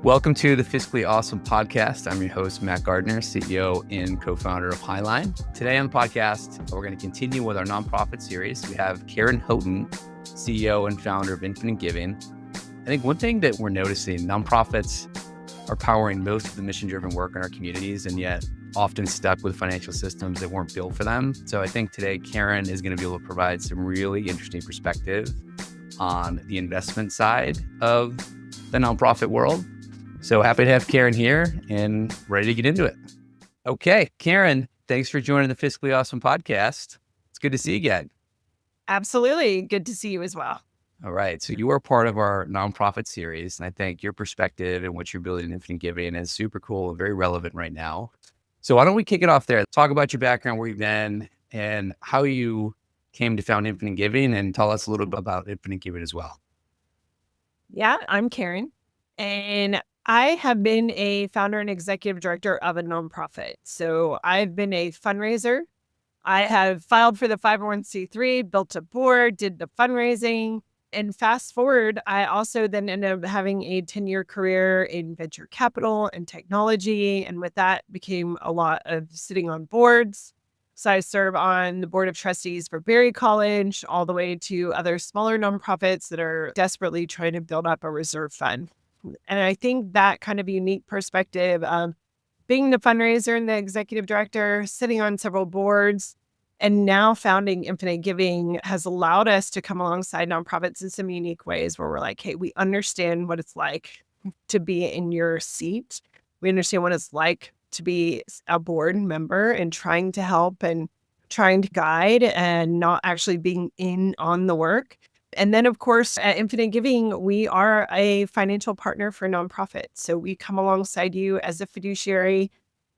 Welcome to the Fiscally Awesome podcast. I'm your host, Matt Gardner, CEO and co-founder of Highline. Today on the podcast, we're going to continue with our nonprofit series. We have Karen Houghton, CEO and founder of Infinite Giving. I think one thing that we're noticing, nonprofits are powering most of the mission-driven work in our communities, and yet often stuck with financial systems that weren't built for them. So I think today, Karen is going to be able to provide some really interesting perspective on the investment side of the nonprofit world. So happy to have Karen here and ready to get into it. Okay, Karen, thanks for joining the Fiscally Awesome podcast. It's good to see you again. Absolutely. Good to see you as well. All right. So you are part of our nonprofit series, and I think your perspective and what you're building in Infinite Giving is super cool and very relevant right now. So why don't we kick it off there? Talk about your background, where you've been, and how you came to found Infinite Giving, and tell us a little bit about Infinite Giving as well. Yeah, I'm Karen, and I have been a founder and executive director of a nonprofit. So I've been a fundraiser. I have filed for the 501c3, built a board, did the fundraising. And fast forward, I also then ended up having a 10-year career in venture capital and technology. And with that became a lot of sitting on boards. So I serve on the board of trustees for Berry College, all the way to other smaller nonprofits that are desperately trying to build up a reserve fund. And I think that kind of unique perspective of being the fundraiser and the executive director, sitting on several boards, and now founding Infinite Giving has allowed us to come alongside nonprofits in some unique ways where we're like, hey, we understand what it's like to be in your seat. We understand what it's like to be a board member and trying to help and trying to guide and not actually being in on the work. And then, of course, at Infinite Giving, we are a financial partner for nonprofits. So we come alongside you as a fiduciary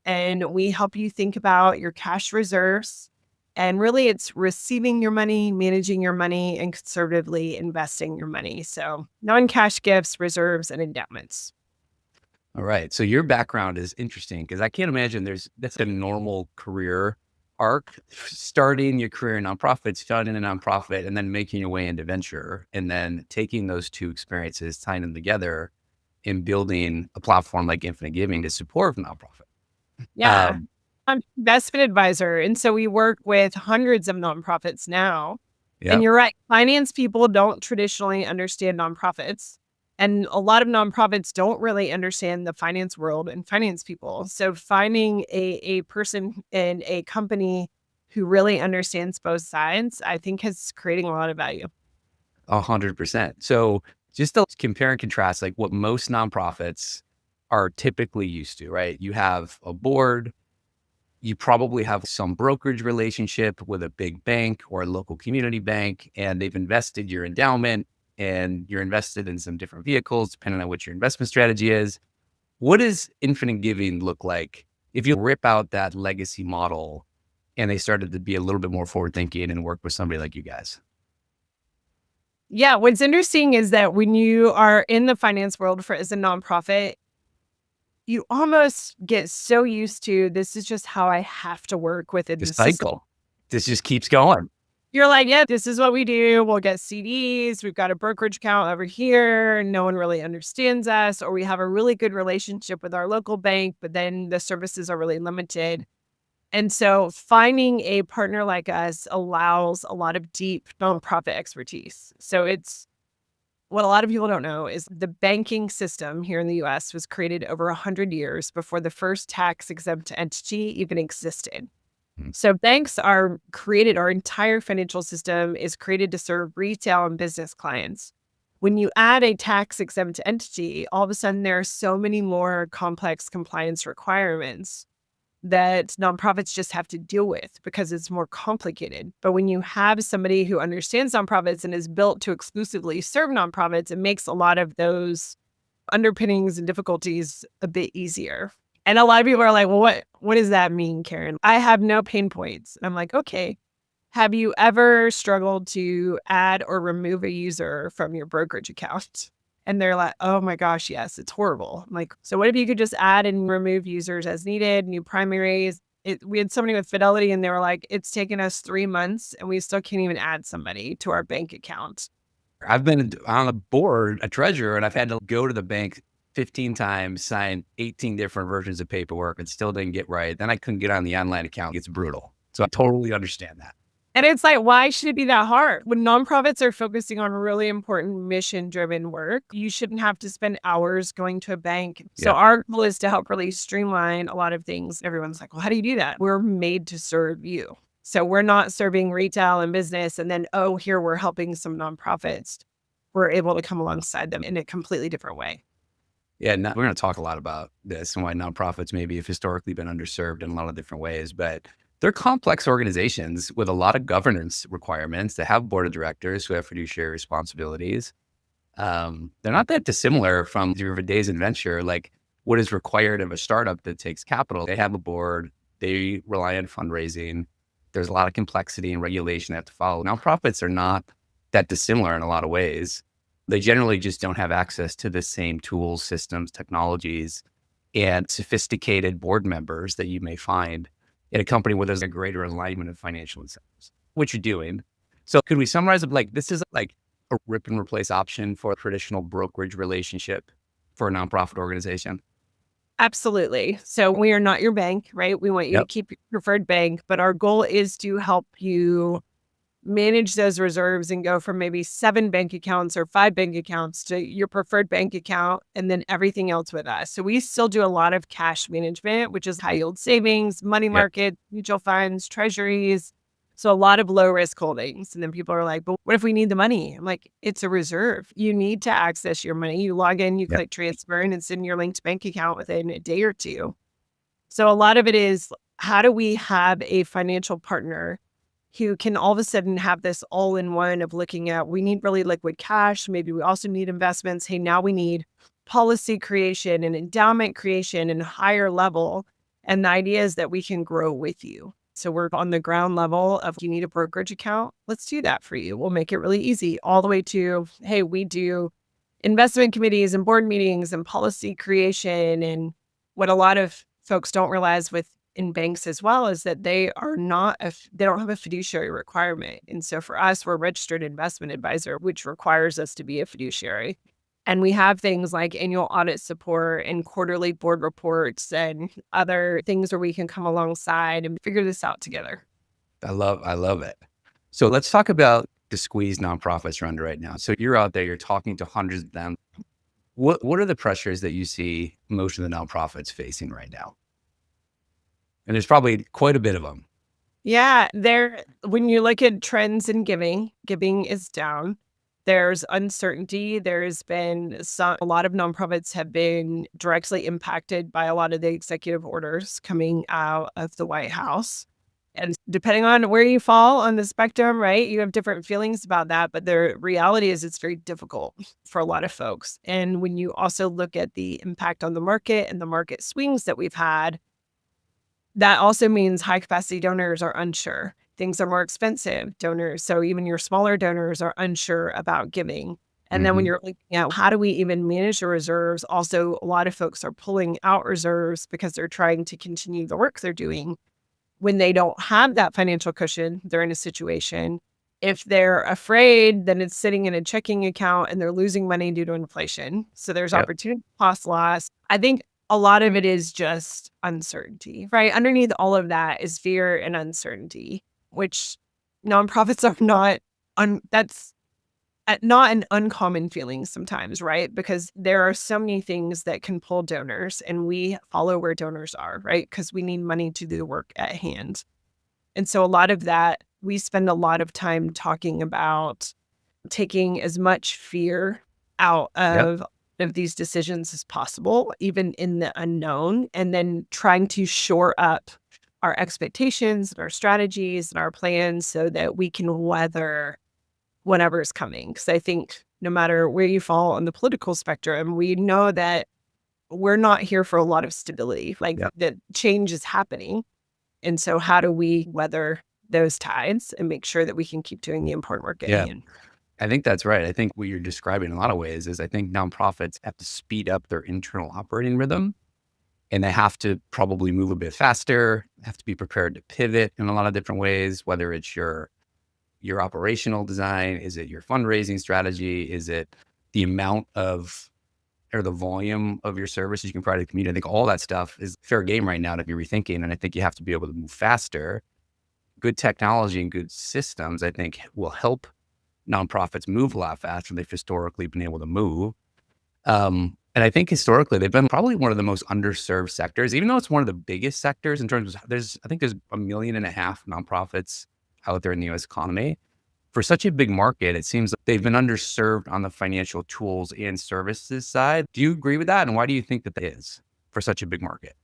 and we help you think about your cash reserves. And really, it's receiving your money, managing your money, and conservatively investing your money. So non-cash gifts, reserves, and endowments. All right. So your background is interesting because I can't imagine that's a normal career arc, starting your career in nonprofits, founding a nonprofit, and then making your way into venture, and then taking those two experiences, tying them together, and building a platform like Infinite Giving to support a nonprofit. Yeah. I'm investment advisor. And so we work with hundreds of nonprofits now. Yep. And you're right. Finance people don't traditionally understand nonprofits. And a lot of nonprofits don't really understand the finance world and finance people. So finding a person in a company who really understands both sides, I think is creating a lot of value. 100%. So just to compare and contrast, like what most nonprofits are typically used to, right? You have a board, you probably have some brokerage relationship with a big bank or a local community bank, and they've invested your endowment, and you're invested in some different vehicles, depending on what your investment strategy is. What does Infinite Giving look like if you rip out that legacy model and they started to be a little bit more forward thinking and work with somebody like you guys? Yeah, what's interesting is that when you are in the finance world as a nonprofit, you almost get so used to, this is just how I have to work within the cycle. System. This just keeps going. You're like, yeah, this is what we do. We'll get CDs. We've got a brokerage account over here. No one really understands us. Or we have a really good relationship with our local bank, but then the services are really limited. And so finding a partner like us allows a lot of deep nonprofit expertise. So it's what a lot of people don't know is the banking system here in the US was created over 100 years before the first tax-exempt entity even existed. So banks are created, our entire financial system is created to serve retail and business clients. When you add a tax-exempt entity, all of a sudden there are so many more complex compliance requirements that nonprofits just have to deal with because it's more complicated. But when you have somebody who understands nonprofits and is built to exclusively serve nonprofits, it makes a lot of those underpinnings and difficulties a bit easier. And a lot of people are like, well, what does that mean, Karen? I have no pain points. And I'm like, okay, have you ever struggled to add or remove a user from your brokerage account? And they're like, oh my gosh, yes, it's horrible. I'm like, so what if you could just add and remove users as needed, new primaries? We had somebody with Fidelity and they were like, it's taken us 3 months and we still can't even add somebody to our bank account. I've been on a board, a treasurer, and I've had to go to the bank 15 times, signed 18 different versions of paperwork and still didn't get right. Then I couldn't get on the online account. It's brutal. So I totally understand that. And it's like, why should it be that hard? When nonprofits are focusing on really important mission-driven work, you shouldn't have to spend hours going to a bank. So our goal is to help really streamline a lot of things. Everyone's like, well, how do you do that? We're made to serve you. So we're not serving retail and business and then, oh, here we're helping some nonprofits. We're able to come alongside them in a completely different way. Yeah, we're going to talk a lot about this and why nonprofits maybe have historically been underserved in a lot of different ways, but they're complex organizations with a lot of governance requirements. They have board of directors who have fiduciary responsibilities. They're not that dissimilar from your days in venture, like what is required of a startup that takes capital. They have a board, they rely on fundraising. There's a lot of complexity and regulation they have to follow. Nonprofits are not that dissimilar in a lot of ways. They generally just don't have access to the same tools, systems, technologies, and sophisticated board members that you may find in a company where there's a greater alignment of financial incentives, which you're doing. So could we summarize it like this is like a rip and replace option for a traditional brokerage relationship for a nonprofit organization? Absolutely. So we are not your bank, right? We want you to keep your preferred bank, but our goal is to help you manage those reserves and go from maybe 7 bank accounts or 5 bank accounts to your preferred bank account and then everything else with us. So we still do a lot of cash management, which is high yield savings, money market, mutual funds, treasuries. So a lot of low risk holdings. And then people are like, but what if we need the money? I'm like, it's a reserve. You need to access your money. You log in, you click transfer, and it's in your linked bank account within a day or two. So a lot of it is, how do we have a financial partner who can all of a sudden have this all in one of looking at, we need really liquid cash. Maybe we also need investments. Hey, now we need policy creation and endowment creation and higher level. And the idea is that we can grow with you. So we're on the ground level of, you need a brokerage account. Let's do that for you. We'll make it really easy, all the way to, hey, we do investment committees and board meetings and policy creation. And what a lot of folks don't realize in banks as well is that they don't have a fiduciary requirement. And so for us, we're a registered investment advisor, which requires us to be a fiduciary. And we have things like annual audit support and quarterly board reports and other things where we can come alongside and figure this out together. I love it. So let's talk about the squeeze nonprofits are under right now. So you're out there, you're talking to hundreds of them. What are the pressures that you see most of the nonprofits facing right now? And there's probably quite a bit of them. Yeah, when you look at trends in giving is down. There's uncertainty. There's been a lot of nonprofits have been directly impacted by a lot of the executive orders coming out of the White House. And depending on where you fall on the spectrum, right, you have different feelings about that. But the reality is it's very difficult for a lot of folks. And when you also look at the impact on the market and the market swings that we've had, that also means high capacity donors are unsure. Things are more expensive, donors. So even your smaller donors are unsure about giving. And then when you're looking at how do we even manage the reserves, also a lot of folks are pulling out reserves because they're trying to continue the work they're doing. When they don't have that financial cushion, they're in a situation. If they're afraid, then it's sitting in a checking account and they're losing money due to inflation. So there's opportunity cost loss. I think a lot of it is just uncertainty, right? Underneath all of that is fear and uncertainty, which nonprofits are that's not an uncommon feeling sometimes, right? Because there are so many things that can pull donors, and we follow where donors are, right? Because we need money to do the work at hand. And so a lot of that, we spend a lot of time talking about taking as much fear out of these decisions as possible, even in the unknown, and then trying to shore up our expectations and our strategies and our plans so that we can weather whatever is coming. Because I think no matter where you fall on the political spectrum, we know that we're not here for a lot of stability, like that change is happening. And so how do we weather those tides and make sure that we can keep doing the important work at hand? I think that's right. I think what you're describing in a lot of ways is I think nonprofits have to speed up their internal operating rhythm, and they have to probably move a bit faster, have to be prepared to pivot in a lot of different ways, whether it's your operational design, is it your fundraising strategy, is it the amount of or the volume of your services you can provide to the community. I think all that stuff is fair game right now to be rethinking. And I think you have to be able to move faster. Good technology and good systems, I think, will help nonprofits move a lot faster than they've historically been able to move. And I think historically they've been probably one of the most underserved sectors, even though it's one of the biggest sectors in terms of there's 1.5 million nonprofits out there in the US economy. For such a big market, it seems like they've been underserved on the financial tools and services side. Do you agree with that? And why do you think that is for such a big market?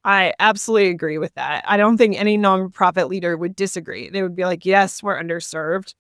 I absolutely agree with that. I don't think any nonprofit leader would disagree. They would be like, yes, we're underserved.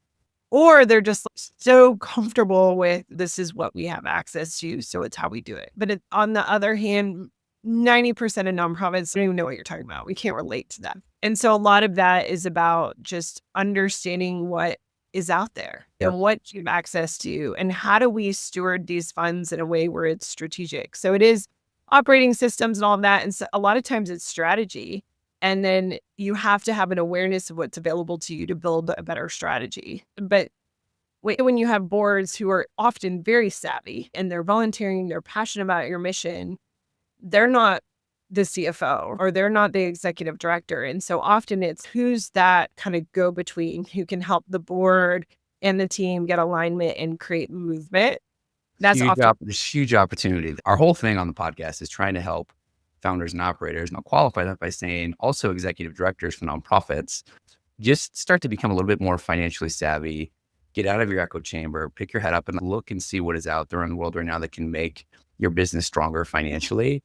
Or they're just so comfortable with this is what we have access to, so it's how we do it. But on the other hand, 90% of nonprofits don't even know what you're talking about. We can't relate to that. And so a lot of that is about just understanding what is out there and what you have access to and how do we steward these funds in a way where it's strategic. So it is operating systems and all of that. And so a lot of times it's strategy. And then you have to have an awareness of what's available to you to build a better strategy. But when you have boards who are often very savvy and they're volunteering, they're passionate about your mission, they're not the CFO or they're not the executive director. And so often it's who's that kind of go-between who can help the board and the team get alignment and create movement. That's There's huge opportunity. Our whole thing on the podcast is trying to help founders and operators. And I'll qualify that by saying also executive directors for nonprofits, just start to become a little bit more financially savvy, get out of your echo chamber, pick your head up and look and see what is out there in the world right now that can make your business stronger financially.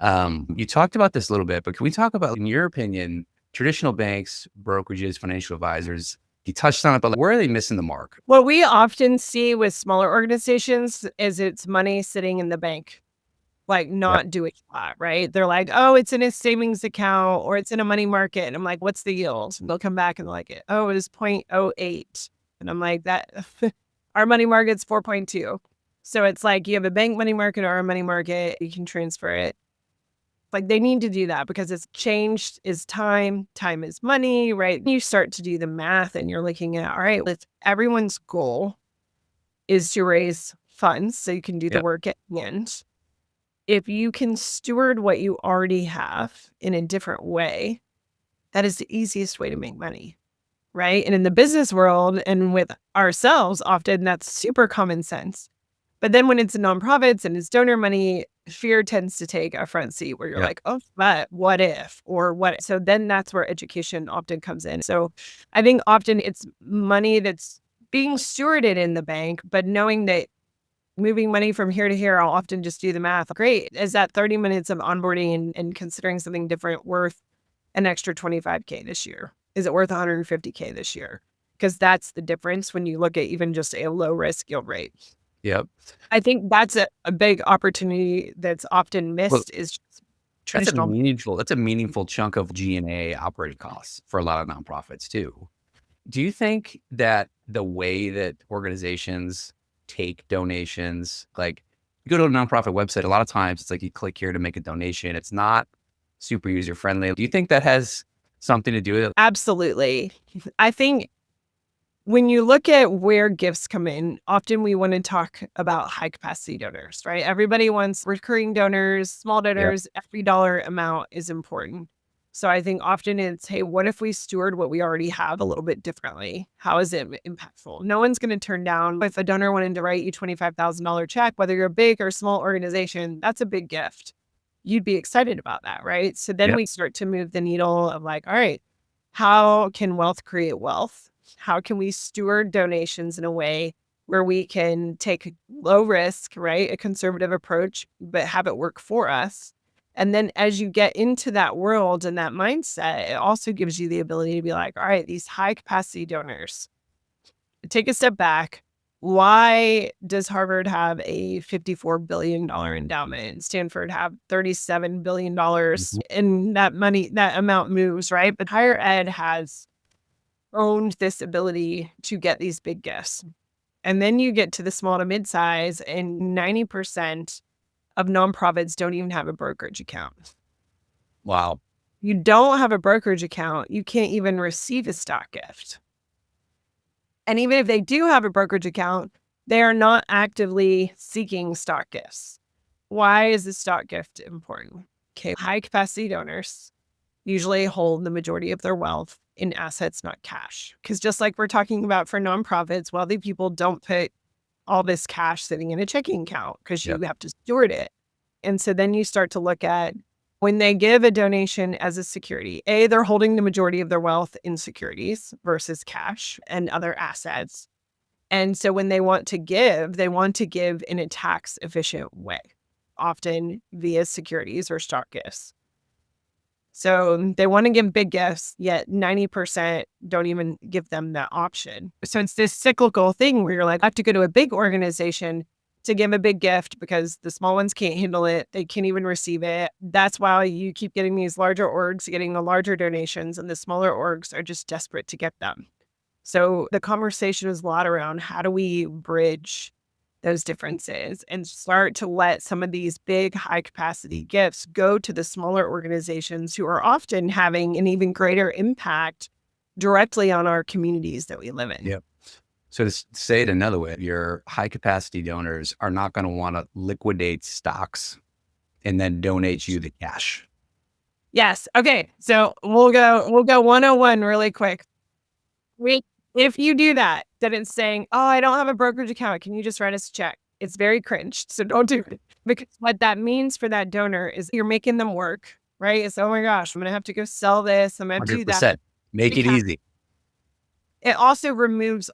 You talked about this a little bit, but can we talk about, in your opinion, traditional banks, brokerages, financial advisors? You touched on it, but where are they missing the mark? What we often see with smaller organizations is it's money sitting in the bank, like not doing a lot, right? They're like, oh, it's in a savings account or it's in a money market. And I'm like, what's the yield? And they'll come back and they're like, oh, it is 0.08. And I'm like, that our money market's 4.2. So it's like you have a bank money market or a money market, you can transfer it. Like they need to do that because it's changed is time is money, right? You start to do the math and you're looking at, all right, everyone's goal is to raise funds so you can do the work at the end. If you can steward what you already have in a different way, that is the easiest way to make money, right? And in the business world and with ourselves, often that's super common sense. But then when it's nonprofits and it's donor money, fear tends to take a front seat where you're like, oh, but what if or what? So then that's where education often comes in. So I think often it's money that's being stewarded in the bank, but knowing that moving money from here to here, I'll often just do the math. Great. Is that 30 minutes of onboarding and considering something different worth an extra $25K this year? Is it worth $150K this year? Because that's the difference when you look at even just a low risk yield rate. Yep. I think that's a big opportunity that's often missed is traditional. That's a meaningful chunk of G&A operating costs for a lot of nonprofits too. Do you think that the way that organizations take donations, like you go to a nonprofit website, a lot of times it's like you click here to make a donation. It's not super user friendly. Do you think that has something to do with it? Absolutely. I think when you look at where gifts come in, often we want to talk about high capacity donors, right? Everybody wants recurring donors, small donors, every dollar amount is important. So I think often it's, hey, what if we steward what we already have a little bit differently? How is it impactful? No one's going to turn down if a donor wanted to write you $25,000 check, whether you're a big or small organization, that's a big gift. You'd be excited about that, right? So then we start to move the needle of like, all right, how can wealth create wealth? How can we steward donations in a way where we can take low risk, right? A conservative approach, but have it work for us. And then as you get into that world and that mindset, it also gives you the ability to be like, all right, these high capacity donors, take a step back. Why does Harvard have a $54 billion endowment? Stanford have $37 billion and that money, that amount moves, right? But higher ed has owned this ability to get these big gifts. And then you get to the small to mid-size and 90% of nonprofits don't even have a brokerage account. Wow. You don't have a brokerage account, you can't even receive a stock gift. And even if they do have a brokerage account, they are not actively seeking stock gifts. Why is the stock gift important? Okay, high capacity donors usually hold the majority of their wealth in assets, not cash. Because just like we're talking about for nonprofits, wealthy people don't put all this cash sitting in a checking account because you Yep. have to steward it. And so then you start to look at when they give a donation as a security, they're holding the majority of their wealth in securities versus cash and other assets. And so when they want to give in a tax efficient way, often via securities or stock gifts. So they want to give big gifts, yet 90% don't even give them that option. So it's this cyclical thing where you're like, I have to go to a big organization to give a big gift because the small ones can't handle it. They can't even receive it. That's why you keep getting these larger orgs, getting the larger donations, and the smaller orgs are just desperate to get them. So the conversation is a lot around how do we bridge those differences and start to let some of these big high capacity gifts go to the smaller organizations who are often having an even greater impact directly on our communities that we live in. Yep. So to say it another way, your high capacity donors are not going to want to liquidate stocks and then donate you the cash. Yes. Okay. So we'll go 101 really quick. If you do that, then it's saying, oh, I don't have a brokerage account. Can you just write us a check? It's very cringe. So don't do it. Because what that means for that donor is you're making them work, right? It's, oh my gosh, I'm going to have to go sell this. I'm going to do that. 100%. Make it easy. It also removes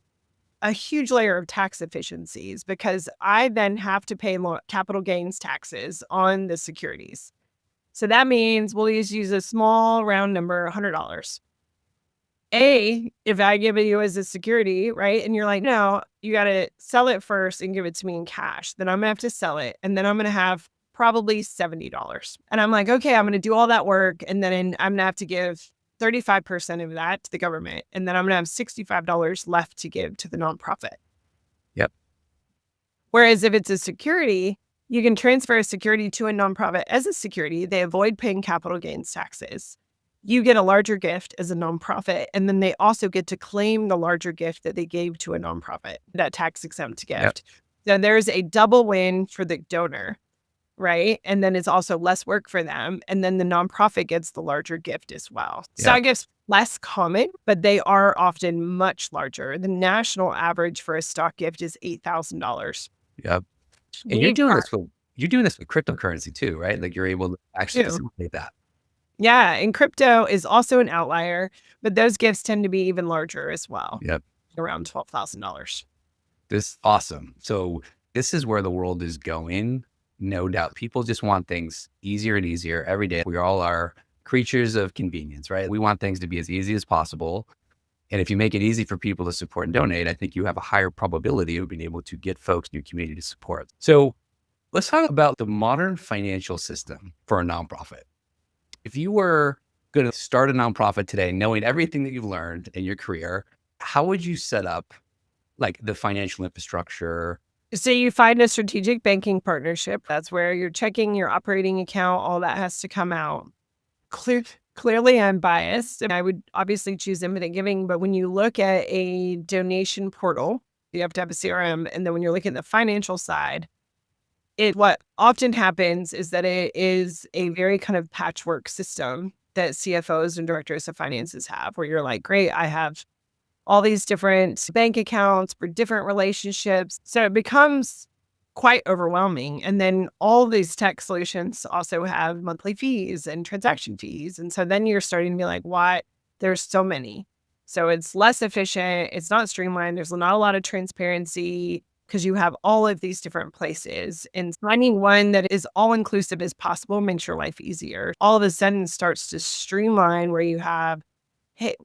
a huge layer of tax efficiencies because I then have to pay capital gains taxes on the securities. So that means we'll just use a small round number, $100. If I give it you as a security, right? And you're like, no, you got to sell it first and give it to me in cash. Then I'm going to have to sell it. And then I'm going to have probably $70. And I'm like, okay, I'm going to do all that work. And then I'm going to have to give 35% of that to the government. And then I'm going to have $65 left to give to the nonprofit. Yep. Whereas if it's a security, you can transfer a security to a nonprofit as a security. They avoid paying capital gains taxes. You get a larger gift as a nonprofit, and then they also get to claim the larger gift that they gave to a nonprofit, that tax-exempt gift. Yep. So there's a double win for the donor, right? And then it's also less work for them. And then the nonprofit gets the larger gift as well. Yep. Stock gifts less common, but they are often much larger. The national average for a stock gift is $8,000. Yep. And you're doing this with cryptocurrency too, right? Like you're able to actually facilitate that. Yeah. And crypto is also an outlier, but those gifts tend to be even larger as well. Yep. Around $12,000. This is awesome. So this is where the world is going. No doubt. People just want things easier and easier every day. We all are creatures of convenience, right? We want things to be as easy as possible. And if you make it easy for people to support and donate, I think you have a higher probability of being able to get folks in your community to support. So let's talk about the modern financial system for a nonprofit. If you were going to start a nonprofit today, knowing everything that you've learned in your career, how would you set up like the financial infrastructure? So you find a strategic banking partnership. That's where your checking, your operating account, all that has to come out. Clearly, I'm biased. I would obviously choose Infinite Giving, but when you look at a donation portal, you have to have a CRM. And then when you're looking at the financial side, what often happens is that it is a very kind of patchwork system that CFOs and directors of finances have, where you're like, great, I have all these different bank accounts for different relationships. So it becomes quite overwhelming. And then all these tech solutions also have monthly fees and transaction fees. And so then you're starting to be like, why? There's so many. So it's less efficient. It's not streamlined. There's not a lot of transparency because you have all of these different places. And finding one that is all-inclusive as possible makes your life easier. All of a sudden starts to streamline where you have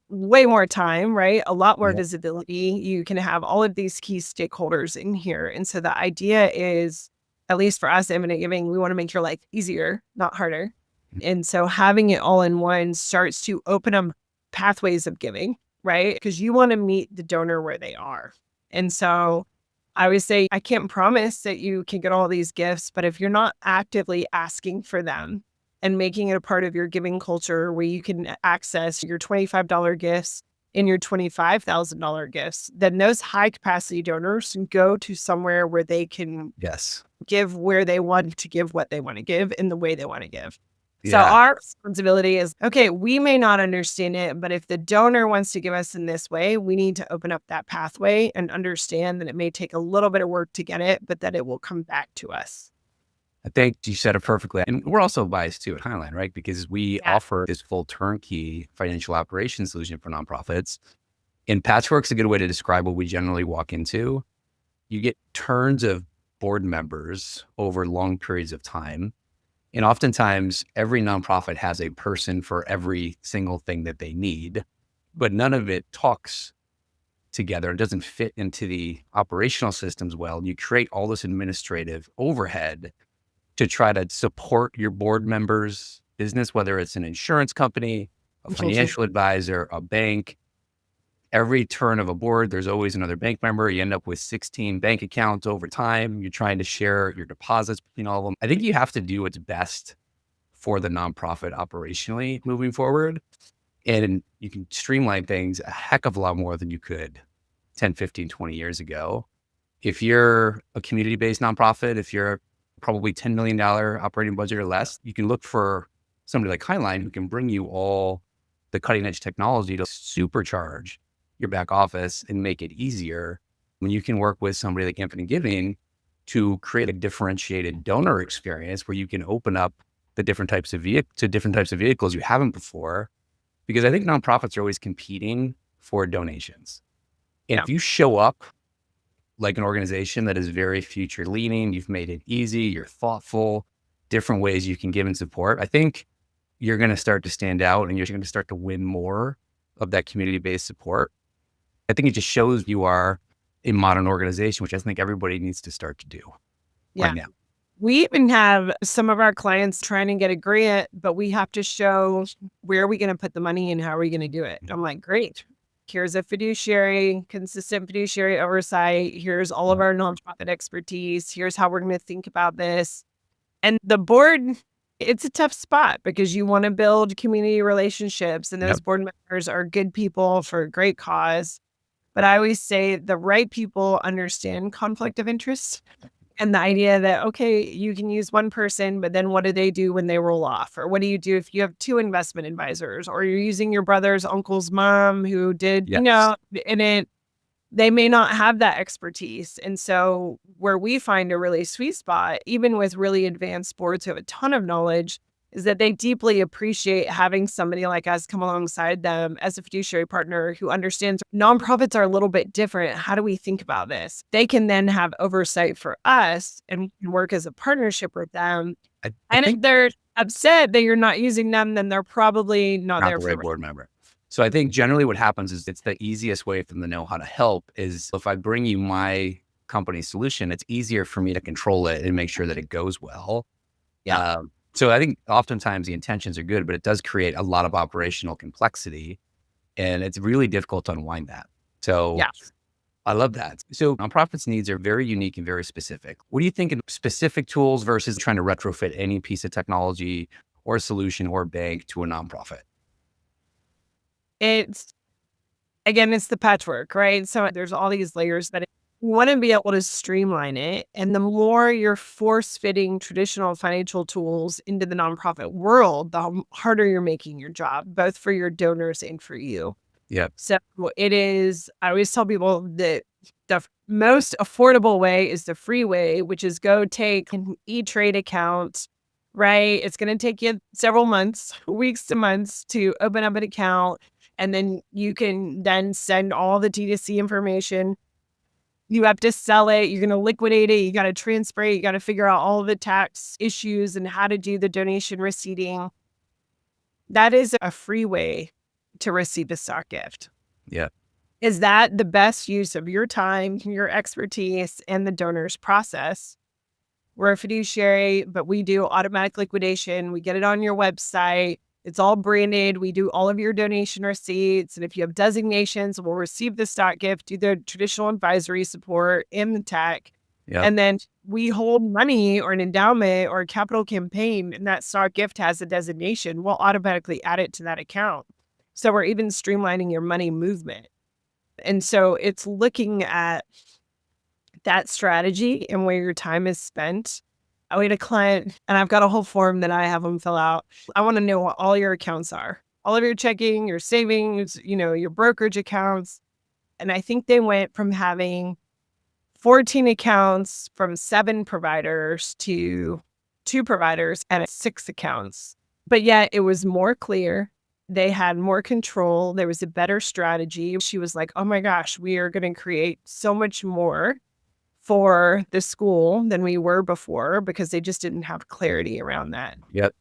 way more time, right? A lot more visibility. You can have all of these key stakeholders in here. And so the idea is, at least for us, Infinite Giving, we want to make your life easier, not harder. And so having it all in one starts to open up pathways of giving, right? Because you want to meet the donor where they are. And so I always say, I can't promise that you can get all these gifts, but if you're not actively asking for them, and making it a part of your giving culture where you can access your $25 gifts in your $25,000 gifts, then those high capacity donors go to somewhere where they can Yes. give where they want to give what they want to give in the way they want to give. So Yeah. our responsibility is, okay, we may not understand it, but if the donor wants to give us in this way, we need to open up that pathway and understand that it may take a little bit of work to get it, but that it will come back to us. I think you said it perfectly. And we're also biased too at Highline, right? Because we Yeah. offer this full turnkey financial operations solution for nonprofits. And Patchwork's a good way to describe what we generally walk into. You get turns of board members over long periods of time. And oftentimes, every nonprofit has a person for every single thing that they need, but none of it talks together. It doesn't fit into the operational systems well. You create all this administrative overhead to try to support your board members' business, whether it's an insurance company, a financial advisor, a bank. Every turn of a board, there's always another bank member. You end up with 16 bank accounts over time. You're trying to share your deposits between all of them. I think you have to do what's best for the nonprofit operationally moving forward. And you can streamline things a heck of a lot more than you could 10, 15, 20 years ago. If you're a community-based nonprofit, if you're probably $10 million operating budget or less, you can look for somebody like Highline who can bring you all the cutting edge technology to supercharge your back office and make it easier. When you can work with somebody like Infinite Giving to create a differentiated donor experience where you can open up the different types of vehicles you haven't before. Because I think nonprofits are always competing for donations. And if you show up like an organization that is very future leaning, you've made it easy, you're thoughtful, different ways you can give and support, I think you're going to start to stand out and you're going to start to win more of that community-based support. I think it just shows you are a modern organization, which I think everybody needs to start to do right now. We even have some of our clients trying to get a grant, but we have to show where are we going to put the money and how are we going to do it. I'm like, great. Here's a consistent fiduciary oversight. Here's all of our nonprofit expertise. Here's how we're going to think about this. And the board, it's a tough spot because you want to build community relationships and those board members are good people for a great cause. But I always say the right people understand conflict of interest and the idea that, okay, you can use one person, but then what do they do when they roll off? Or what do you do if you have two investment advisors or you're using your brother's uncle's mom who did, in it, they may not have that expertise. And so where we find a really sweet spot, even with really advanced boards who have a ton of knowledge, is that they deeply appreciate having somebody like us come alongside them as a fiduciary partner who understands nonprofits are a little bit different. How do we think about this? They can then have oversight for us and work as a partnership with them. I think if they're upset that you're not using them, then they're probably not there the for right board member. So I think generally what happens is it's the easiest way for them to know how to help is if I bring you my company solution, it's easier for me to control it and make sure that it goes well. So I think oftentimes the intentions are good, but it does create a lot of operational complexity and it's really difficult to unwind that. So I love that. So nonprofits' needs are very unique and very specific. What do you think in specific tools versus trying to retrofit any piece of technology or solution or bank to a nonprofit? It's the patchwork, right? So there's all these layers that you want to be able to streamline it. And the more you're force fitting traditional financial tools into the nonprofit world, the harder you're making your job, both for your donors and for you. So it is, I always tell people that the most affordable way is the free way, which is go take an E-Trade account, right? It's going to take you several months, weeks to months to open up an account. And then you can then send all the D2C information. You have to sell it. You're going to liquidate it. You got to transfer it. You got to figure out all the tax issues and how to do the donation receipting. That is a free way to receive a stock gift. Is that the best use of your time, your expertise, and the donor's process? We're a fiduciary, but we do automatic liquidation. We get it on your website. It's all branded. We do all of your donation receipts. And if you have designations, we'll receive the stock gift, do the traditional advisory support in the tech. And then we hold money or an endowment or a capital campaign, and that stock gift has a designation. We'll automatically add it to that account. So we're even streamlining your money movement. And so it's looking at that strategy and where your time is spent. We had a client, and I've got a whole form that I have them fill out. I want to know what all your accounts are, all of your checking, your savings, your brokerage accounts. And I think they went from having 14 accounts from 7 providers to 2 providers and 6 accounts. But yet it was more clear. They had more control. There was a better strategy. She was like, oh my gosh, we are going to create so much more for the school than we were before because they just didn't have clarity around that. Yep.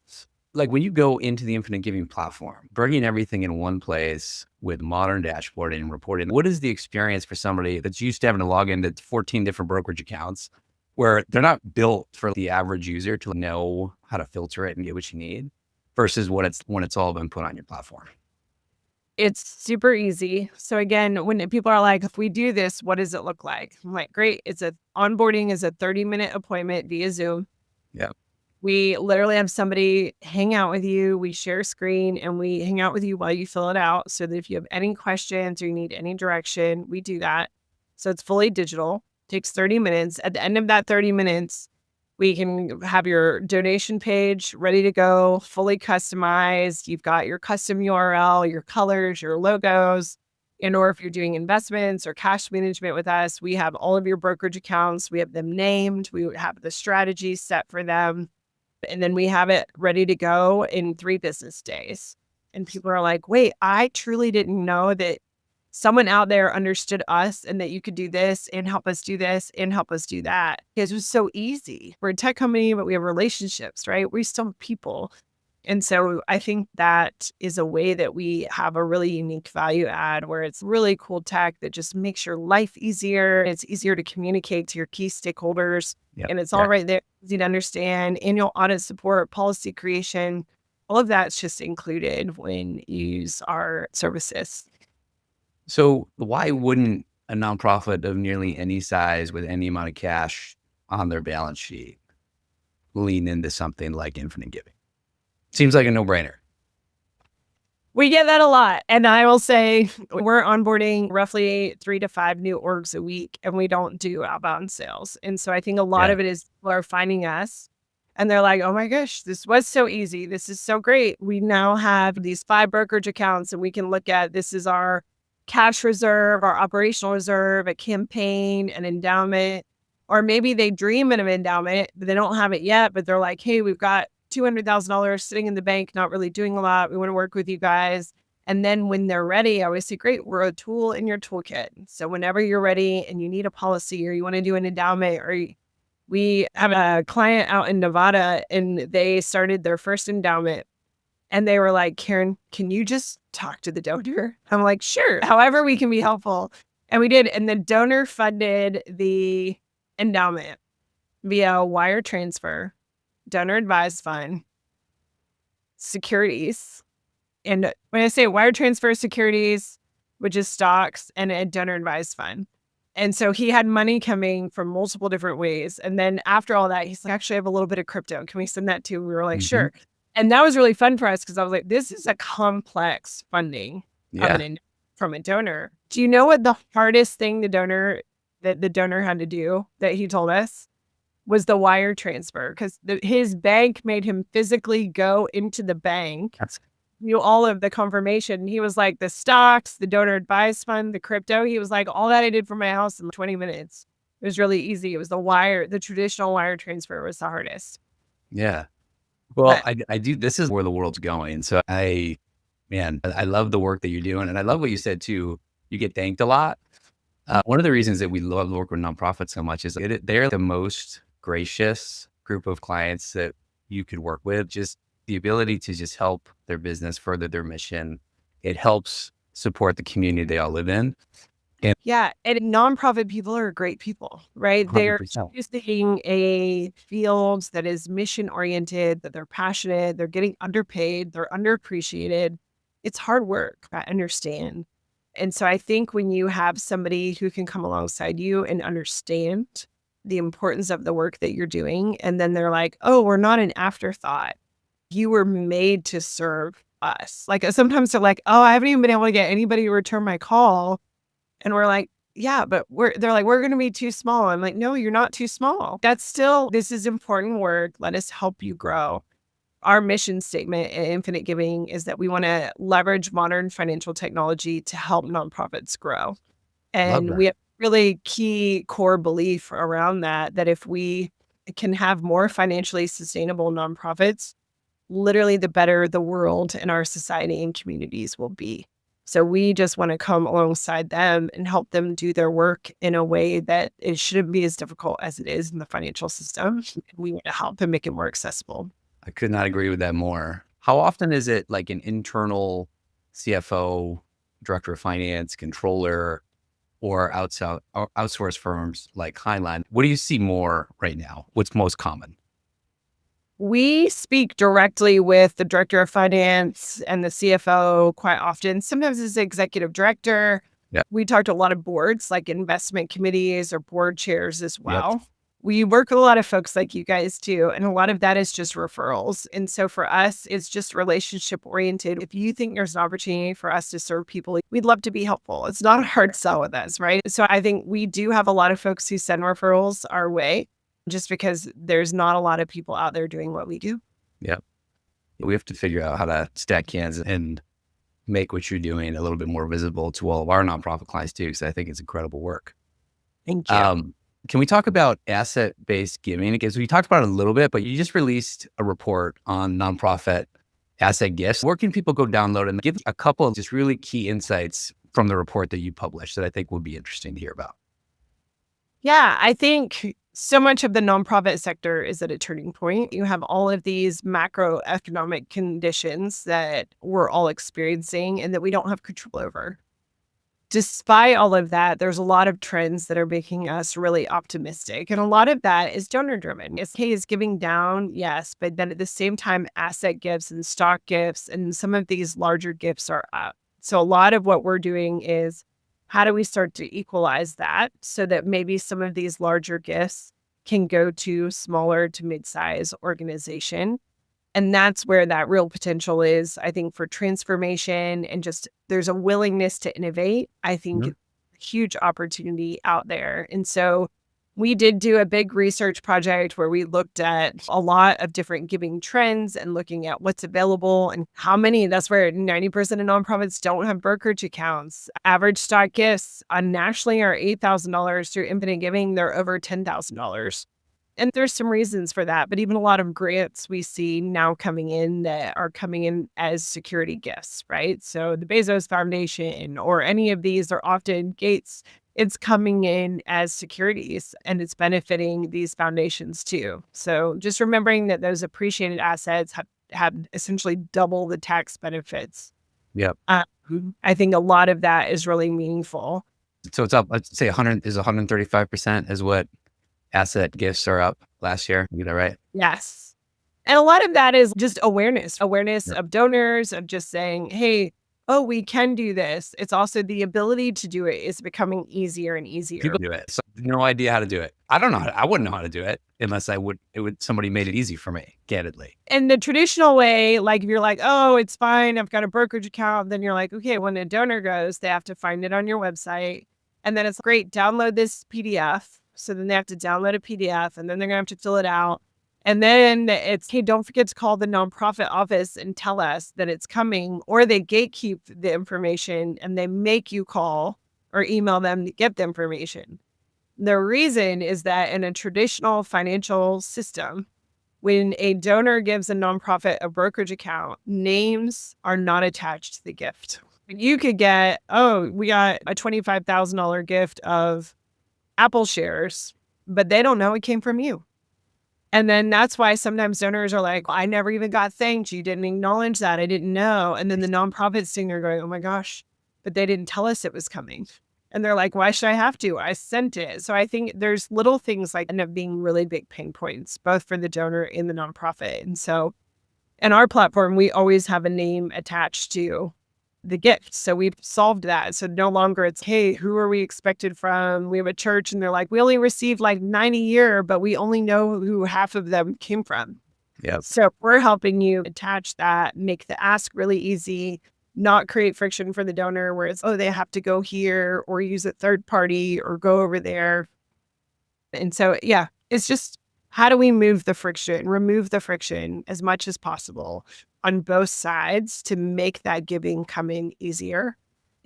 Like when you go into the Infinite Giving platform, bringing everything in one place with modern dashboarding and reporting, what is the experience for somebody that's used to having to log into 14 different brokerage accounts where they're not built for the average user to know how to filter it and get what you need versus when it's all been put on your platform? It's super easy. So again, when people are like, if we do this, what does it look like? I'm like, great. Onboarding is a 30-minute appointment via Zoom. Yeah. We literally have somebody hang out with you. We share screen and we hang out with you while you fill it out so that if you have any questions or you need any direction, we do that. So it's fully digital, takes 30 minutes. At the end of that 30 minutes, we can have your donation page ready to go, fully customized. You've got your custom URL, your colors, your logos. Or if you're doing investments or cash management with us, we have all of your brokerage accounts. We have them named. We have the strategy set for them. And then we have it ready to go in 3 business days. And people are like, wait, I truly didn't know that someone out there understood us and that you could do this and help us do this and help us do that. Because it was so easy. We're a tech company, but we have relationships, right? We still have people. And so I think that is a way that we have a really unique value add where it's really cool tech that just makes your life easier. It's easier to communicate to your key stakeholders. Yep. And it's all right there, easy to understand, annual audit support, policy creation. All of that's just included when you use our services. So why wouldn't a nonprofit of nearly any size with any amount of cash on their balance sheet lean into something like Infinite Giving? Seems like a no-brainer. We get that a lot. And I will say we're onboarding roughly 3 to 5 new orgs a week, and we don't do outbound sales. And so I think a lot of it is people are finding us and they're like, oh my gosh, this was so easy. This is so great. We now have these 5 brokerage accounts and we can look at this is our cash reserve, our operational reserve, a campaign, an endowment, or maybe they dream of an endowment, but they don't have it yet, but they're like, hey, we've got $200,000 sitting in the bank, not really doing a lot. We want to work with you guys. And then when they're ready, I always say, great, we're a tool in your toolkit. So whenever you're ready and you need a policy or you want to do an endowment, we have a client out in Nevada and they started their first endowment. And they were like, Karen, can you just talk to the donor? I'm like, sure, however we can be helpful. And we did. And the donor funded the endowment via wire transfer, donor advised fund, securities. And when I say wire transfer, securities, which is stocks, and a donor advised fund. And so he had money coming from multiple different ways. And then after all that, he's like, actually, I have a little bit of crypto. Can we send that to? We were like, sure. And that was really fun for us because I was like, this is a complex funding from a donor. Do you know what the hardest thing the donor had to do that he told us was the wire transfer? Because his bank made him physically go into the bank, all of the confirmation. He was like, the stocks, the donor advised fund, the crypto. He was like, all that I did for my house in 20 minutes. It was really easy. It was the traditional wire transfer was the hardest. Yeah. Well, I do. This is where the world's going. So I love the work that you're doing. And I love what you said too. You get thanked a lot. One of the reasons that we love working with nonprofits so much is they're the most gracious group of clients that you could work with. Just the ability to just help their business further their mission. It helps support the community they all live in. And nonprofit people are great people, right? 100%. They're choosing a field that is mission oriented, that they're passionate, they're getting underpaid, they're underappreciated. It's hard work, I understand. And so I think when you have somebody who can come alongside you and understand the importance of the work that you're doing, and then they're like, oh, we're not an afterthought. You were made to serve us. Like sometimes they're like, oh, I haven't even been able to get anybody to return my call. And we're like, yeah, but they're like, we're going to be too small. I'm like, no, you're not too small. This is important work. Let us help you grow. Our mission statement at Infinite Giving is that we want to leverage modern financial technology to help nonprofits grow. Love And that. we have really key core belief around that if we can have more financially sustainable nonprofits, literally the better the world and our society and communities will be. So we just want to come alongside them and help them do their work in a way that it shouldn't be as difficult as it is in the financial system. We want to help them make it more accessible. I could not agree with that more. How often is it like an internal CFO, director of finance, controller, or outsourced firms like Highline? What do you see more right now? What's most common? We speak directly with the director of finance and the CFO quite often. Sometimes as the executive director. Yeah. We talk to a lot of boards like investment committees or board chairs as Yep. well. We work with a lot of folks like you guys too. And a lot of that is just referrals. And so for us, it's just relationship oriented. If you think there's an opportunity for us to serve people, we'd love to be helpful. It's not a hard sell with us, right? So I think we do have a lot of folks who send referrals our way just because there's not a lot of people out there doing what we do. Yep. We have to figure out how to stack cans and make what you're doing a little bit more visible to all of our nonprofit clients too, because I think it's incredible work. Thank you. Can we talk about asset-based giving? Because we talked about it a little bit, but you just released a report on nonprofit asset gifts. Where can people go download and give a couple of just really key insights from the report that you published that I think would be interesting to hear about? Yeah, I think so much of the nonprofit sector is at a turning point. You have all of these macroeconomic conditions that we're all experiencing and that we don't have control over. Despite all of that, there's a lot of trends that are making us really optimistic. And a lot of that is donor driven. Is giving down, yes, but then at the same time, asset gifts and stock gifts and some of these larger gifts are up. So a lot of what we're doing is how do we start to equalize that so that maybe some of these larger gifts can go to smaller to mid-size organization? And that's where that real potential is, I think, for transformation and just there's a willingness to innovate. I think huge opportunity out there. And so we did do a big research project where we looked at a lot of different giving trends and looking at what's available and how many. That's where 90% of nonprofits don't have brokerage accounts. Average stock gifts nationally are $8,000 through Infinite Giving. They're over $10,000. And there's some reasons for that, but even a lot of grants we see now coming in that are coming in as security gifts, right? So the Bezos Foundation or any of these are often Gates. It's coming in as securities and it's benefiting these foundations too. So just remembering that those appreciated assets have essentially double the tax benefits. Yep. I think a lot of that is really meaningful. So it's up, let's say 135% is what asset gifts are up last year. You get that right? Yes. And a lot of that is just awareness Yep. of donors, of just saying, hey, oh, we can do this. It's also the ability to do it is becoming easier and easier. People do it. So no idea how to do it. I don't know. I wouldn't know how to do it unless somebody made it easy for me, candidly. And the traditional way, like if you're like, oh, it's fine, I've got a brokerage account, then you're like, okay, when a donor goes, they have to find it on your website. And then it's great, download this PDF. So then they have to download a PDF and then they're going to have to fill it out. And then it's, hey, don't forget to call the nonprofit office and tell us that it's coming, or they gatekeep the information and they make you call or email them to get the information. The reason is that in a traditional financial system, when a donor gives a nonprofit a brokerage account, names are not attached to the gift. You could get, oh, we got a $25,000 gift of Apple shares, but they don't know it came from you. And then that's why sometimes donors are like, I never even got thanked. You didn't acknowledge that. I didn't know. And then the nonprofit's sitting there going, oh my gosh, but they didn't tell us it was coming. And they're like, why should I have to? I sent it. So I think there's little things like end up being really big pain points, both for the donor and the nonprofit. And so in our platform, we always have a name attached to the gift. So we've solved that. So no longer it's, hey, who are we expected from? We have a church and they're like, we only received like 90 a year, but we only know who half of them came from. Yep. So we're helping you attach that, make the ask really easy, not create friction for the donor where it's, oh, they have to go here or use a third party or go over there. And so, yeah, it's just how do we remove the friction as much as possible on both sides to make that giving come in easier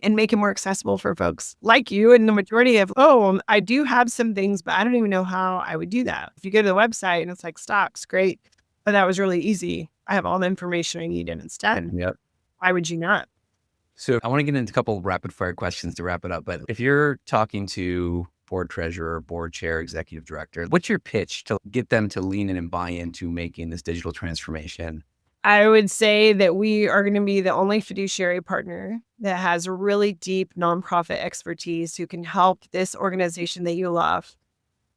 and make it more accessible for folks like you and the majority of, I do have some things, but I don't even know how I would do that. If you go to the website and it's like stocks, great. But that was really easy. I have all the information I need and it's done. Yep. Why would you not? So I want to get into a couple of rapid fire questions to wrap it up. But if you're talking to board treasurer, board chair, executive director, what's your pitch to get them to lean in and buy into making this digital transformation? I would say that we are going to be the only fiduciary partner that has really deep nonprofit expertise who can help this organization that you love,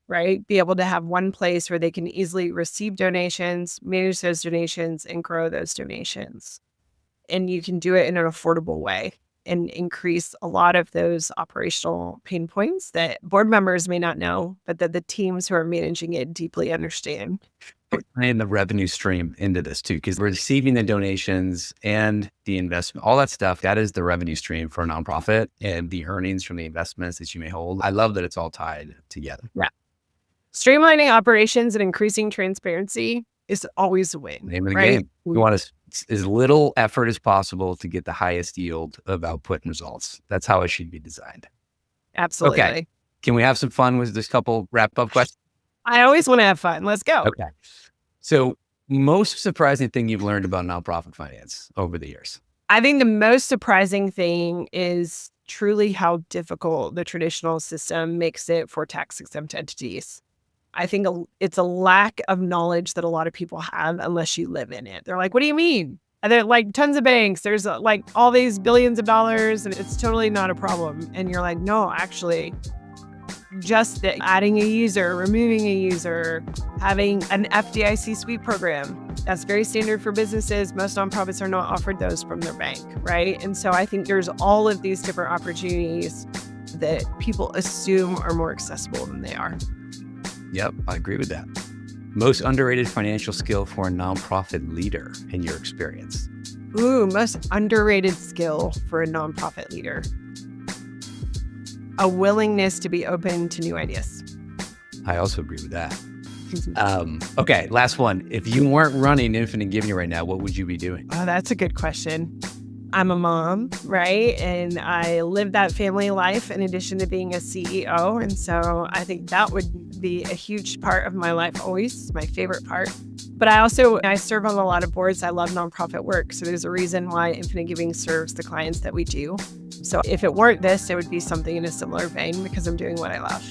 right? Be able to have one place where they can easily receive donations, manage those donations, and grow those donations. And you can do it in an affordable way and increase a lot of those operational pain points that board members may not know, but that the teams who are managing it deeply understand. And the revenue stream into this too, because we're receiving the donations and the investment, all that stuff, that is the revenue stream for a nonprofit and the earnings from the investments that you may hold. I love that it's all tied together. Yeah. Streamlining operations and increasing transparency is always a win. Name of the right? game. We want as little effort as possible to get the highest yield of output and results. That's how it should be designed. Absolutely. Okay. Can we have some fun with this couple wrap up questions? I always want to have fun. Let's go. Okay. So most surprising thing you've learned about nonprofit finance over the years? I think the most surprising thing is truly how difficult the traditional system makes it for tax-exempt entities. I think it's a lack of knowledge that a lot of people have unless you live in it. They're like, what do you mean? And they're like tons of banks. There's like all these billions of dollars and it's totally not a problem. And you're like, no, actually, just adding a user, removing a user, having an FDIC sweep program. That's very standard for businesses. Most nonprofits are not offered those from their bank, right? And so I think there's all of these different opportunities that people assume are more accessible than they are. Yep, I agree with that. Most underrated financial skill for a nonprofit leader in your experience? Ooh, most underrated skill for a nonprofit leader. A willingness to be open to new ideas. I also agree with that. Okay, last one. If you weren't running Infinite Giving right now, what would you be doing? Oh, that's a good question. I'm a mom, right? And I live that family life in addition to being a CEO. And so I think that would be a huge part of my life always, my favorite part. But I serve on a lot of boards. I love nonprofit work. So there's a reason why Infinite Giving serves the clients that we do. So if it weren't this, it would be something in a similar vein because I'm doing what I love.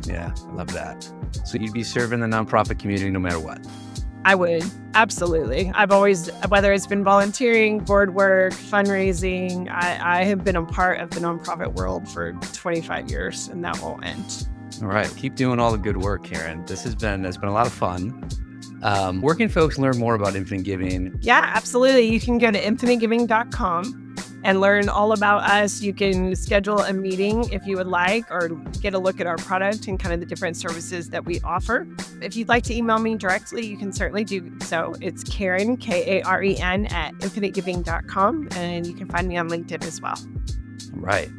Yeah, I love that. So you'd be serving the nonprofit community no matter what? I would. Absolutely. I've always, whether it's been volunteering, board work, fundraising, I have been a part of the nonprofit world for 25 years and that won't end. All right. Keep doing all the good work, Karen. It's been a lot of fun. Where can folks learn more about Infinite Giving? Yeah, absolutely. You can go to infinitegiving.com and learn all about us. You can schedule a meeting if you would like, or get a look at our product and kind of the different services that we offer. If you'd like to email me directly, you can certainly do so. It's Karen, Karen, at infinitegiving.com, and you can find me on LinkedIn as well. All right.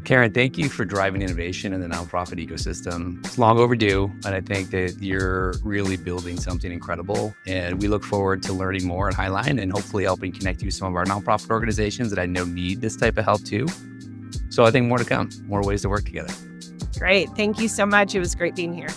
Karen, thank you for driving innovation in the nonprofit ecosystem. It's long overdue, and I think that you're really building something incredible. And we look forward to learning more at Highline and hopefully helping connect you with some of our nonprofit organizations that I know need this type of help too. So I think more to come, more ways to work together. Great. Thank you so much. It was great being here.